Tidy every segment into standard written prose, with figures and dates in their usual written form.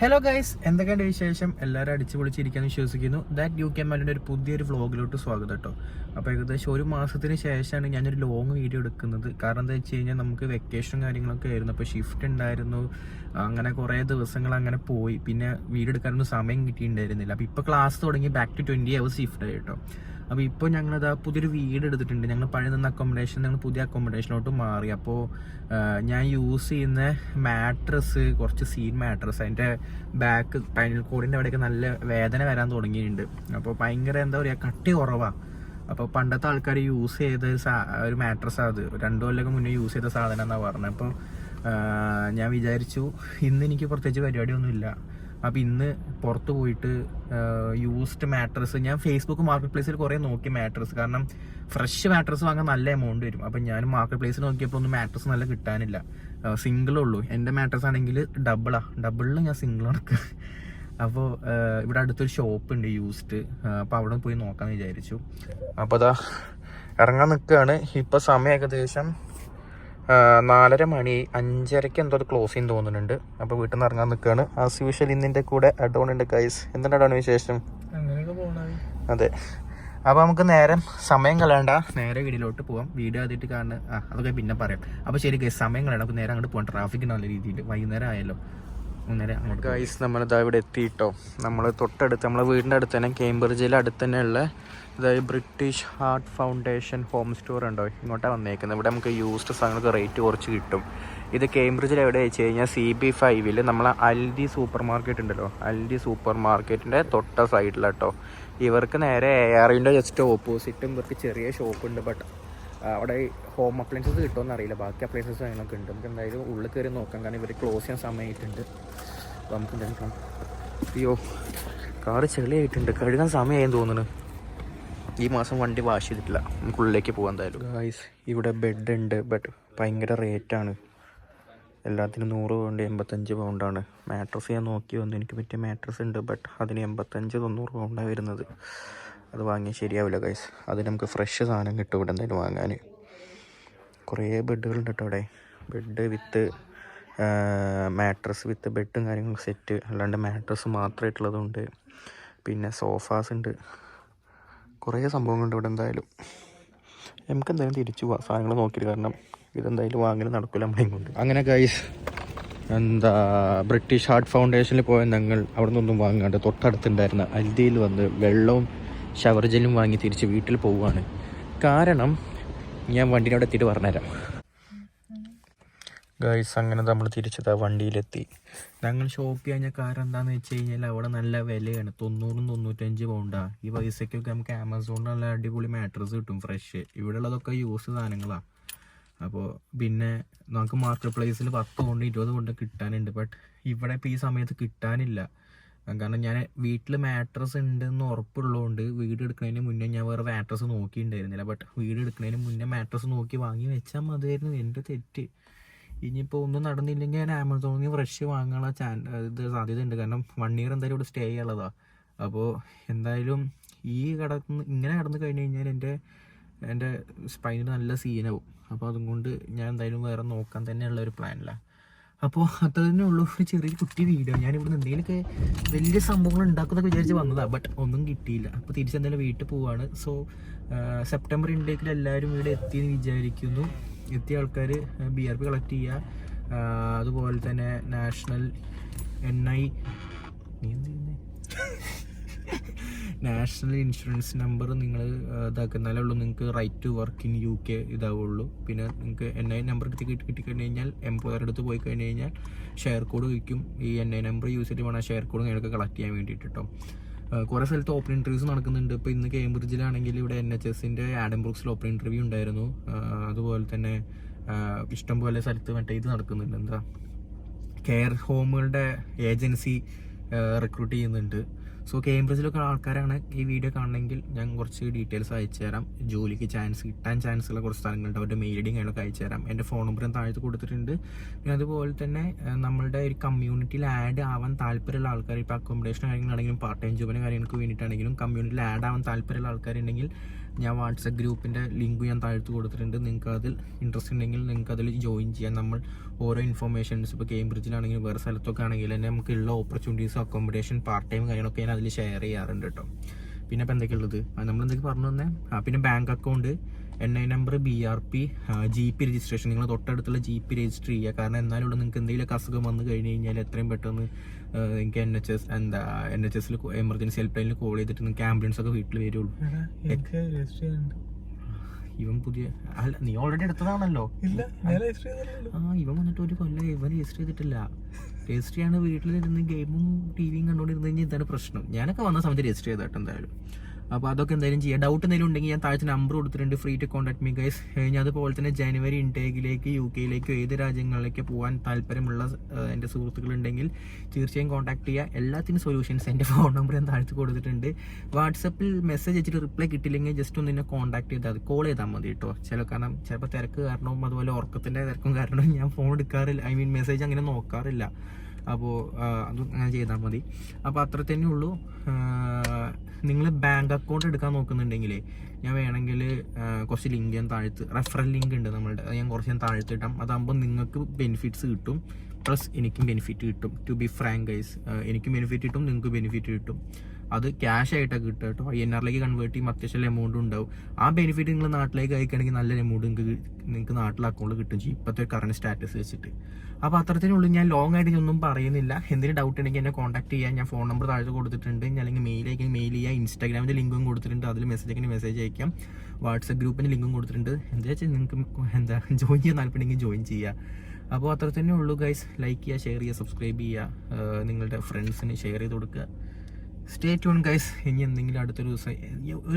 Hello guys, എന്തൊക്കെയുണ്ട് വിശേഷം? എല്ലാവരും അടിച്ചു പൊളിച്ചിരിക്കാന്ന് വിശ്വസിക്കുന്നു. ദാറ്റ് യു കെ മാലിൻ്റെ ഒരു പുതിയൊരു വ്ളോഗിലോട്ട് സ്വാഗതം കേട്ടോ. അപ്പോൾ ഏകദേശം ഒരു മാസത്തിന് ശേഷമാണ് ഞാനൊരു ലോങ് വീഡിയോ എടുക്കുന്നത്. കാരണം എന്താ വെച്ച് കഴിഞ്ഞാൽ നമുക്ക് വെക്കേഷനും കാര്യങ്ങളൊക്കെ ആയിരുന്നു. അപ്പോൾ ഷിഫ്റ്റ് ഉണ്ടായിരുന്നു, അങ്ങനെ കുറേ ദിവസങ്ങൾ അങ്ങനെ പോയി. പിന്നെ വീഡിയോ എടുക്കാനൊന്നും സമയം കിട്ടിയിട്ടുണ്ടായിരുന്നില്ല. അപ്പോൾ ഇപ്പോൾ ക്ലാസ് തുടങ്ങി ബാക്ക് ടു 20 hours ഷിഫ്റ്റ് ആയി കേട്ടോ. അപ്പോൾ ഇപ്പോൾ ഞങ്ങളിതാ പുതിയൊരു വീട് എടുത്തിട്ടുണ്ട്. ഞങ്ങൾ പഴയ നിന്ന അക്കോമഡേഷൻ ഞങ്ങൾ പുതിയ അക്കോമഡേഷനിലോട്ട് മാറി. അപ്പോൾ ഞാൻ യൂസ് ചെയ്യുന്ന മാട്രസ് കുറച്ച് സീൻ മാട്രസ്, അതിൻ്റെ ബാക്ക് സ്പൈനൽ കോഡിൻ്റെ അവിടെയൊക്കെ നല്ല വേദന വരാൻ തുടങ്ങിയിട്ടുണ്ട്. അപ്പോൾ ഭയങ്കര എന്താ പറയുക, കട്ടി കുറവാണ്. അപ്പോൾ പണ്ടത്തെ ആൾക്കാർ യൂസ് ചെയ്ത ഒരു മാട്രസ്സാണ് അത്. 2 കൊല്ലമൊക്കെ മുന്നേ യൂസ് ചെയ്ത സാധനം എന്നാണ് പറഞ്ഞത്. അപ്പോൾ ഞാൻ വിചാരിച്ചു ഇന്ന് എനിക്ക് പ്രത്യേകിച്ച് പരിപാടിയൊന്നുമില്ല. അപ്പോൾ ഇന്ന് പുറത്ത് പോയിട്ട് യൂസ്ഡ് മാട്രസ്, ഞാൻ ഫേസ്ബുക്ക് മാർക്കറ്റ് പ്ലേസിൽ കുറേ നോക്കി മാട്രസ്. കാരണം ഫ്രഷ് മാട്രസ് വാങ്ങാൻ നല്ല എമൗണ്ട് വരും. അപ്പം ഞാൻ മാർക്കറ്റ് പ്ലേസിൽ നോക്കിയപ്പോൾ ഒന്നും മാട്രസ് നല്ല കിട്ടാനില്ല. സിംഗിളേ ഉള്ളൂ. എൻ്റെ മാട്രസ് ആണെങ്കിൽ ഡബിളിൽ ഞാൻ സിംഗിൾ നടക്കുക. അപ്പോൾ ഇവിടെ അടുത്തൊരു ഷോപ്പ് ഉണ്ട് യൂസ്ഡ്. അപ്പോൾ അവിടെ പോയി നോക്കാമെന്ന് വിചാരിച്ചു. അപ്പോൾ അതാ ഇറങ്ങാൻ നിൽക്കുകയാണ്. ഇപ്പോൾ സമയം ഏകദേശം 4:30 മണി. 5:30 എന്തോ അത് ക്ലോസ് ചെയ്യാൻ തോന്നുന്നുണ്ട്. അപ്പോൾ വീട്ടിൽ നിന്ന് ഇറങ്ങാൻ നിൽക്കുകയാണ്. ആസ് യൂഷ്വൽ ഇന്നിൻ്റെ കൂടെ അഡോൺ ഉണ്ട് ഗൈസ്. എന്താണ് അഡോൺ വിശേഷം? അതെ. അപ്പോൾ നമുക്ക് നേരെ സമയം കളയണ്ട, നേരെ വീഡിയോയിലോട്ട് പോവാം. വീഡിയോ ആദ്യമായിട്ട് കാണുന്ന അതൊക്കെ പിന്നെ പറയാം. അപ്പോൾ ശരി ഗൈസ്, സമയം കളയണം. അപ്പോൾ നേരെ അങ്ങോട്ട് പോകാം. ട്രാഫിക് നല്ല രീതിയിൽ വൈകുന്നേരം ആയല്ലോ. നേരെ അങ്ങോട്ട് ഗൈസ്, നമ്മളിതാ ഇവിടെ എത്തിയിട്ടോ. നമ്മൾ തൊട്ടടുത്ത്, നമ്മളെ വീടിൻ്റെ അടുത്ത് തന്നെ, കേംബ്രിഡ്ജിലെ അടുത്ത് തന്നെ ഉള്ള അതായത് British heart foundation home store ഉണ്ടോ, ഇങ്ങോട്ടാണ് വന്നേക്കുന്നത്. ഇവിടെ നമുക്ക് യൂസ്ഡ് സാധനങ്ങൾക്ക് റേറ്റ് കുറച്ച് കിട്ടും. ഇത് കേംബ്രിഡ്ജിൽ എവിടെ വെച്ച് കഴിഞ്ഞാൽ CB5 നമ്മളെ അൽഡി സൂപ്പർ മാർക്കറ്റ് ഉണ്ടല്ലോ, അൽഡി സൂപ്പർ മാർക്കറ്റിൻ്റെ തൊട്ട സൈഡിലാട്ടോ. ഇവർക്ക് നേരെ ARUൻ്റെ ജസ്റ്റ് ഓപ്പോസിറ്റും ഇവർക്ക് ചെറിയ ഷോപ്പ് ഉണ്ട്. ബട്ട് അവിടെ ഹോം അപ്ലയൻസസ് കിട്ടുമെന്ന് അറിയില്ല. ബാക്കി അപ്ലയൻസസ് അതിനൊക്കെ ഉണ്ട്. നമുക്ക് എന്തായാലും ഉള്ളിൽ കയറി നോക്കാം. കാരണം ഇവർ ക്ലോസ് ചെയ്യാൻ സമയമായിട്ടുണ്ട്. അപ്പോൾ നമുക്ക് എന്തായാലും അയ്യോ, കാറ് ചെളിയായിട്ടുണ്ട്, കഴുകാൻ സമയമായെന്ന് തോന്നുന്നു. ഈ മാസം വണ്ടി വാഷ് ചെയ്തിട്ടില്ല. നമുക്ക് ഉള്ളിലേക്ക് പോകാം എന്തായാലും. ഗൈസ്, ഇവിടെ ബെഡ് ഉണ്ട്. ബട്ട് ഭയങ്കര റേറ്റാണ്. എല്ലാത്തിനും 100 പൗണ്ട്, 85 പൗണ്ടാണ്. മാട്രസ് ഞാൻ നോക്കി വന്നു, എനിക്ക് പറ്റിയ മാട്രസ് ഉണ്ട്. ബട്ട് അതിന് 85-90 പൗണ്ടാണ് വരുന്നത്. അത് വാങ്ങിയാൽ ശരിയാവില്ല ഗൈസ്. അതിന് നമുക്ക് ഫ്രഷ് സാധനം കിട്ടും ഇവിടെ എന്തായാലും വാങ്ങാൻ. കുറേ ബെഡുകളുണ്ട് കേട്ടോ അവിടെ. ബെഡ് വിത്ത് മാട്രസ് വിത്ത് ബെഡും കാര്യങ്ങളും സെറ്റ്, അല്ലാണ്ട് മാട്രസ് മാത്രമായിട്ടുള്ളതുണ്ട്. പിന്നെ സോഫാസ് ഉണ്ട്, കുറേ സംഭവങ്ങളുണ്ട് ഇവിടെ. എന്തായാലും നമുക്ക് എന്തായാലും തിരിച്ചു പോവാം സാധനങ്ങൾ നോക്കിയിട്ട്. കാരണം ഇതെന്തായാലും വാങ്ങൽ നടക്കില്ല നമ്മളെയും കൊണ്ട്. അങ്ങനെ ഗൈസ്, ബ്രിട്ടീഷ് ഹാർട്ട് ഫൗണ്ടേഷനിൽ പോയ ഞങ്ങൾ അവിടെ നിന്നൊന്നും വാങ്ങാണ്ട് തൊട്ടടുത്തുണ്ടായിരുന്ന അൽദിയിൽ വന്ന് വെള്ളവും ഷവർ ജെല്ലും വാങ്ങി തിരിച്ച് വീട്ടിൽ പോവുകയാണ്. കാരണം ഞാൻ വണ്ടീൻ്റെ അവിടെ എത്തിയിട്ട് പറഞ്ഞുതരാം ഗൈസ്. അങ്ങനെ നമ്മൾ തിരിച്ചതാ വണ്ടിയിലെത്തി. ഞങ്ങൾ ഷോപ്പ് കഴിഞ്ഞ കാരണം എന്താണെന്ന് വെച്ച് കഴിഞ്ഞാൽ അവിടെ നല്ല വിലയാണ്. 90-95 പൗണ്ടാണ്. ഈ പൈസയ്ക്കൊക്കെ നമുക്ക് ആമസോണിൽ നല്ല അടിപൊളി മാട്രസ് കിട്ടും ഫ്രഷ്. ഇവിടെ ഉള്ളതൊക്കെ യൂസ് സാധനങ്ങളാണ്. അപ്പോൾ പിന്നെ നമുക്ക് മാർക്കറ്റ് പ്ലേസിൽ 10 പൗണ്ട് 20 പൗണ്ട് കിട്ടാനുണ്ട്. ബട്ട് ഇവിടെ ഇപ്പോൾ ഈ സമയത്ത് കിട്ടാനില്ല. കാരണം ഞാൻ വീട്ടിൽ മാട്രസ് ഉണ്ടെന്ന് ഉറപ്പുള്ളതുകൊണ്ട് വീട് എടുക്കുന്നതിന് മുന്നേ ഞാൻ വേറെ മാട്രസ് നോക്കിയിട്ടുണ്ടായിരുന്നില്ല. ബട്ട് വീട് എടുക്കുന്നതിന് മുന്നേ മാട്രസ് നോക്കി വാങ്ങി വെച്ചാൽ മതിയായിരുന്നു. എൻ്റെ തെറ്റ്. ഇനിയിപ്പോൾ ഒന്നും നടന്നില്ലെങ്കിൽ ഞാൻ ആമസോണിൽ നിന്ന് ഫ്രഷ് വാങ്ങാനുള്ള സാധ്യത ഉണ്ട്. കാരണം 1 year എന്തായാലും ഇവിടെ സ്റ്റേ ചെയ്യാനുള്ളതാണ്. അപ്പോൾ എന്തായാലും ഇങ്ങനെ കടന്നു കഴിഞ്ഞ് കഴിഞ്ഞാൽ എൻ്റെ സ്പൈനിന് നല്ല സീനാവും. അപ്പോൾ അതുകൊണ്ട് ഞാൻ എന്തായാലും വേറെ നോക്കാൻ തന്നെയുള്ള ഒരു പ്ലാനിലാണ്. അപ്പോൾ അത്ര തന്നെ ഉള്ളൂ. ഒരു ചെറിയൊരു കുട്ടി വീഡിയോ. ഞാനിവിടെ എന്തെങ്കിലുമൊക്കെ വലിയ സംഭവങ്ങൾ ഉണ്ടാക്കുന്നൊക്കെ വിചാരിച്ച് വന്നതാണ്. ബട്ട് ഒന്നും കിട്ടിയില്ല. അപ്പോൾ തിരിച്ചെന്തായാലും വീട്ടിൽ പോവാണ്. സോ സെപ്റ്റംബർ ഇൻടേക്കിൽ എല്ലാവരും ഇവിടെ എത്തിയെന്ന് വിചാരിക്കുന്നു. എത്തിയ ആൾക്കാർ BRP കളക്ട് ചെയ്യുക. അതുപോലെ തന്നെ നാഷണൽ ഇൻഷുറൻസ് നമ്പർ നിങ്ങൾ ഇതാക്കുന്നാലേ ഉള്ളൂ നിങ്ങൾക്ക് right to work in UK ഇതാവുള്ളൂ. പിന്നെ നിങ്ങൾക്ക് NI നമ്പർ കിട്ടിക്കഴിഞ്ഞ് കഴിഞ്ഞാൽ എംപ്ലോയറുടെ അടുത്ത് പോയി കഴിഞ്ഞ് കഴിഞ്ഞാൽ ഷെയർ കോഡ് വയ്ക്കും. ഈ NI നമ്പർ യൂസ് ചെയ്തിട്ട് വേണം ഷെയർ കോഡ് നിങ്ങൾക്ക് കളക്ട് ചെയ്യാൻ വേണ്ടിയിട്ട് കേട്ടോ. കുറേ സ്ഥലത്ത് ഓപ്പൺ ഇൻ്റർവ്യൂസ് നടക്കുന്നുണ്ട്. ഇപ്പോൾ ഇന്ന് കേംബ്രിഡ്ജിലാണെങ്കിൽ ഇവിടെ NHSൻ്റെ ആഡംബ്രൂക്സിൽ ഓപ്പൺ ഇൻ്റർവ്യൂ ഉണ്ടായിരുന്നു. അതുപോലെ തന്നെ ഇഷ്ടംപോലെ സ്ഥലത്ത് മറ്റേ ഇത് നടക്കുന്നുണ്ട്, എന്താ കെയർ ഹോമുകളുടെ ഏജൻസി റിക്രൂട്ട് ചെയ്യുന്നുണ്ട്. സോ കേംബ്രിഡ്ജിലൊക്കെ ആൾക്കാരാണ് ഈ വീഡിയോ കാണണമെങ്കിൽ ഞാൻ കുറച്ച് ഡീറ്റെയിൽസ് അയച്ചു തരാം. ജോലിക്ക് കിട്ടാൻ ചാൻസുള്ള കുറച്ച് സ്ഥലങ്ങളുണ്ട്. അവരുടെ മെയിൽ ഐ ഡി കാര്യങ്ങളൊക്കെ അയച്ചു തരാം. എൻ്റെ ഫോൺ നമ്പർ ഞാൻ താഴത്ത് കൊടുത്തിട്ടുണ്ട്. പിന്നെ അതുപോലെ തന്നെ നമ്മളുടെ ഒരു കമ്മ്യൂണിറ്റിയിൽ ആഡ് ആവാൻ താല്പര്യമുള്ള ആൾക്കാർ, ഇപ്പോൾ അക്കോമഡേഷൻ കാര്യങ്ങളാണെങ്കിലും പാർട്ട് ടൈം ജോബിന് കാര്യങ്ങൾക്ക് വേണ്ടിയിട്ടാണെങ്കിലും കമ്മ്യൂണിറ്റിയിൽ ആഡ് ആവാൻ താല്പര്യമുള്ള ആൾക്കാരുണ്ടെങ്കിൽ ഞാൻ വാട്സപ്പ് ഗ്രൂപ്പിൻ്റെ ലിങ്ക് ഞാൻ താഴ്ത്ത് കൊടുത്തിട്ടുണ്ട്. നിങ്ങൾക്ക് അതിൽ ഇൻട്രസ്റ്റ് ഉണ്ടെങ്കിൽ നിങ്ങൾക്ക് അതിൽ ജോയിൻ ചെയ്യാം. നമ്മൾ ഓരോ ഇൻഫർമേഷൻസ് ഇപ്പോൾ കേംബ്രിഡ്ജിലാണെങ്കിൽ വേറെ സ്ഥലത്തൊക്കെ ആണെങ്കിൽ തന്നെ നമുക്കുള്ള ഓപ്പർച്യൂണിറ്റീസ്, അക്കോമഡേഷൻ, പാർട്ട് ടൈം കാര്യങ്ങളൊക്കെ ഞാൻ അതിൽ ഷെയർ ചെയ്യാറുണ്ട് കേട്ടോ. പിന്നെ ഇപ്പോൾ എന്തൊക്കെയുള്ളത് നമ്മളെന്തൊക്കെ പറഞ്ഞു തന്നെ, പിന്നെ bank account, NI number, BRP, GP registration. നിങ്ങൾ തൊട്ടടുത്തുള്ള GP രജിസ്റ്റർ ചെയ്യുക. കാരണം എന്നാലും നിങ്ങൾക്ക് എന്തെങ്കിലുമൊക്കെ അസുഖം വന്നു കഴിഞ്ഞ് കഴിഞ്ഞാൽ എത്രയും പെട്ടെന്ന് നിങ്ങൾക്ക് NHS എമർജൻസി ഹെൽപ്പ് ലൈനിൽ കോൾ ചെയ്തിട്ട് നിങ്ങൾക്ക് ആംബുലൻസ് ഒക്കെ വീട്ടിൽ വരുള്ളൂ. ഇവൻ പുതിയ അല്ല, നീ ഓൾറെഡി എടുത്തതാണല്ലോ. ഇവൻ വന്നിട്ട് ഒരു കൊല്ലം ഇവൻ രജിസ്റ്റർ ചെയ്തിട്ടില്ല. രജിസ്റ്റർ ചെയ്യാണ് വീട്ടിലിരുന്ന് ഗെയിമും TVയും കണ്ടുകൊണ്ടിരുന്ന് കഴിഞ്ഞാൽ ഇതാണ് പ്രശ്നം. ഞാനൊക്കെ വന്ന സമയത്ത് രജിസ്റ്റർ ചെയ്തേട്ടോ എന്തായാലും. അപ്പോൾ അതൊക്കെ എന്തായാലും ചെയ്യാം. ഡൗട്ട് എന്തെങ്കിലും ഉണ്ടെങ്കിൽ ഞാൻ താഴത്തെ നമ്പർ കൊടുത്തിട്ടുണ്ട്, free to contact me guys. ഞാൻ അതുപോലെ തന്നെ ജനുവരി ഇൻടേക്കിലേക്ക് UK ഏത് രാജ്യങ്ങളിലേക്ക് പോകാൻ താല്പര്യമുള്ള എൻ്റെ സുഹൃത്തുക്കളുണ്ടെങ്കിൽ തീർച്ചയായും കോൺടാക്ട് ചെയ്യുക. എല്ലാത്തിനും സൊല്യൂഷൻസ് എൻ്റെ ഫോൺ നമ്പർ ഞാൻ താഴത്ത് കൊടുത്തിട്ടുണ്ട്. വാട്സപ്പിൽ മെസ്സേജ് അയച്ചിട്ട് റിപ്ലൈ കിട്ടില്ലെങ്കിൽ ജസ്റ്റ് ഒന്ന് എന്നെ കോൺടാക്ട് ചെയ്താൽ മതി, കോൾ ചെയ്താൽ മതി കേട്ടോ. കാരണം ചിലപ്പോൾ തിരക്ക് കാരണവും അതുപോലെ ഉറക്കത്തിൻ്റെ തിരക്കും കാരണവും ഞാൻ ഫോൺ എടുക്കാറില്ല, മെസ്സേജ് അങ്ങനെ നോക്കാറില്ല. അപ്പോൾ അത് അങ്ങനെ ചെയ്താൽ മതി. അപ്പോൾ അത്ര തന്നെ ഉള്ളൂ. നിങ്ങൾ ബാങ്ക് അക്കൗണ്ട് എടുക്കാൻ നോക്കുന്നുണ്ടെങ്കിൽ ഞാൻ വേണമെങ്കിൽ കുറച്ച് ലിങ്ക് ഞാൻ താഴ്ത്ത്, റെഫറൽ ലിങ്ക് ഉണ്ട് നമ്മളുടെ, ഞാൻ കുറച്ച് ഞാൻ താഴ്ത്ത് ഇട്ടാം. അതാകുമ്പോൾ നിങ്ങൾക്ക് ബെനിഫിറ്റ്സ് കിട്ടും, പ്ലസ് എനിക്കും ബെനിഫിറ്റ് കിട്ടും. ടു ബി ഫ്രാങ്ക് ഗൈസ്, എനിക്കും ബെനിഫിറ്റ് കിട്ടും, നിങ്ങൾക്ക് ബെനിഫിറ്റ് കിട്ടും. അത് ക്യാഷ് ആയിട്ടൊക്കെ കിട്ടും കേട്ടോ. INR കൺവേർട്ട് ചെയ്യുമ്പോൾ അത്യാവശ്യം എമൗണ്ട് ഉണ്ടാവും. ആ ബെനിഫിറ്റ് നിങ്ങൾ നാട്ടിലേക്ക് അയക്കുകയാണെങ്കിൽ നല്ല എമൗണ്ട് നിങ്ങൾക്ക് നാട്ടിലെ അക്കൗണ്ടിൽ കിട്ടും ചെയ്യും, ഇപ്പോഴത്തെ കറണ്ട് സ്റ്റാറ്റസ് വെച്ചിട്ട്. അപ്പോൾ അത്രത്തിനുള്ളൂ. ഞാൻ ലോങ് ആയിട്ട് ഒന്നും പറയുന്നില്ല. എന്തെങ്കിലും ഡൗട്ട് ഉണ്ടെങ്കിൽ എന്നെ കോൺടാക്ട് ചെയ്യാൻ ഞാൻ ഫോൺ നമ്പർ താഴെ കൊടുത്തിട്ടുണ്ട്. അല്ലെങ്കിൽ മെയിൽ അയക്കാൻ മെയിൽ ചെയ്യുക. ഇൻസ്റ്റാഗ്രാമിൻ്റെ ലിങ്കും കൊടുത്തിട്ടുണ്ട്, അതിൽ മെസ്സേജ് അയക്കാം. വാട്സപ്പ് ഗ്രൂപ്പിൻ്റെ ലിങ്കും കൊടുത്തിട്ടുണ്ട്. എന്താ വെച്ചാൽ നിങ്ങൾക്ക് ജോയിൻ ചെയ്യാൻ താല്പര്യമെങ്കിൽ ജോയിൻ ചെയ്യുക. അപ്പോൾ അത്ര തന്നെ ഉള്ളൂ ഗൈസ്. ലൈക്ക് ചെയ്യുക, ഷെയർ ചെയ്യുക, സബ്സ്ക്രൈബ് ചെയ്യുക, നിങ്ങളുടെ ഫ്രണ്ട്സിന് ഷെയർ ചെയ്ത് കൊടുക്കുക. Stay tune guys. ഇനി എന്തെങ്കിലും ഒരു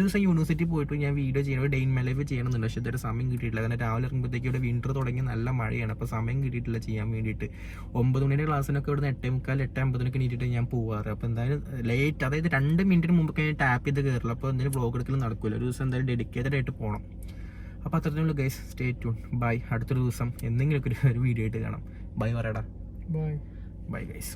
ദിവസം യൂണിവേഴ്സിറ്റി പോയിട്ട് ഞാൻ വീഡിയോ ചെയ്യണം, ഡേ ഇൻ മൈ ലൈഫ് ചെയ്യണമെന്നുണ്ട്. പക്ഷേ ഇതുവരെ സമയം കിട്ടിയിട്ടില്ല. കാരണം രാവിലെ ഇറങ്ങുമ്പോഴത്തേക്ക് ഇവിടെ വിൻ്റർ തുടങ്ങി നല്ല മഴയാണ്. അപ്പോൾ സമയം കിട്ടിയിട്ടില്ല ചെയ്യാൻ വേണ്ടിയിട്ട്. 9 മണിയുടെ ക്ലാസ്സിനൊക്കെ ഇവിടുന്ന് 8:45, 8:50 നീട്ടിട്ട് ഞാൻ പോവാറ്. അപ്പോൾ എന്തായാലും ലേറ്റ്, അതായത് 2 മിനിറ്റിന് മുമ്പൊക്കെ ഞാൻ ടാപ്പ് ചെയ്ത് കയറില്ല. അപ്പോൾ എന്തെങ്കിലും വ്ളോഗ് എടുക്കലും നടക്കില്ല. ഒരു ദിവസം എന്തായാലും ഡെഡിക്കേറ്റഡ് ആയിട്ട് പോകണം. അപ്പോൾ അത്രയുള്ള ഗൈസ്. Stay tune. ബൈ. അടുത്തൊരു ദിവസം എന്തെങ്കിലുമൊക്കെ ഒരു വീഡിയോ ആയിട്ട് കാണാം. ബൈ പറയടാ. Bye guys.